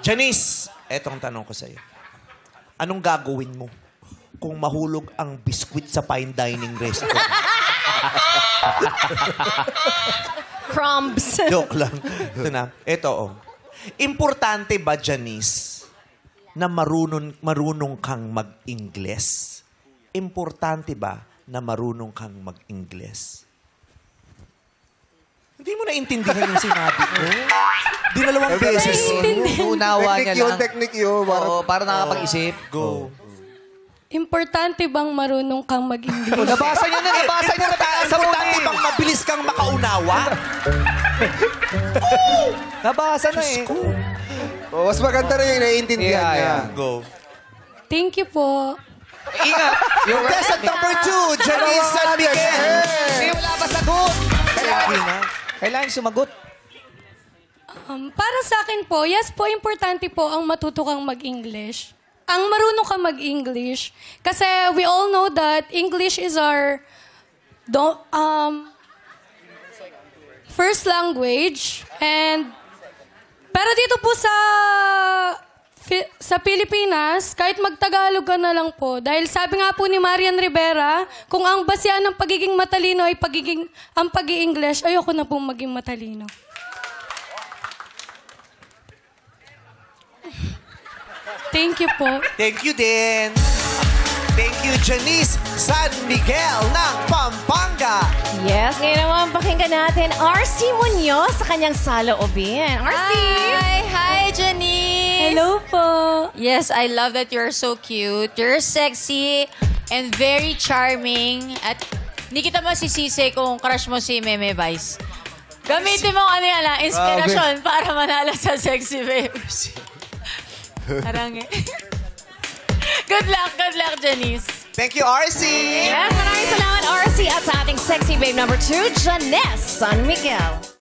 Janice, etong tanong ko sa'yo. Anong gagawin mo kung mahulog ang biskwit sa fine dining restaurant? Crumbs. Joke lang. Ito na. Ito, oh. Importante ba, Janice, na marunong kang mag-Ingles? Importante ba na marunong kang mag-Ingles? Hindi mo naintindihan yung sinabi ko. Dinalawang beses. Unawa niya lang. Technique yun. Oo, para nakapag-isip. Go. Importante bang marunong kang mag-English? Nabasa niyo na, nabasa niyo na. Importante bang mabilis kang makaunawa? Nabasa na eh. Oh, mas maganda rin yung naiintindihan Yeah, niya. yeah. Go. Thank you po. Ingat. Yung Contestant number 2, Janice San Miguel. Hindi, wala pa sagot. Kailangan sumagot. Para sa akin po, yes po, importante po ang matuto kang mag-English. Ang marunong kang mag-English. Kasi we all know that English is our first language. Pero dito po sa Pilipinas, kahit magtagalog ka na lang po. Dahil sabi nga po ni Marian Rivera, kung ang basyan ng pagiging matalino ay ang pag-i-English, ayoko na pong maging matalino. Thank you po. Thank you din. Thank you, Janice San Miguel ng Pampanga. Yes, ngayon naman pakinggan natin RC Muñoz sa kanyang saloobin. RC! Hi, Janice! Hello po. Yes, I love that you're so cute. You're sexy and very charming. At hindi kita masisisi kung crush mo si Meme Vice. Gamitin mo inspirasyon para manalo sa Sexy Babe. Parang Good luck, Janice. Thank you, RC. Yes, maraming salamat RC at sa ating sexy babe number 2, Janice San Miguel.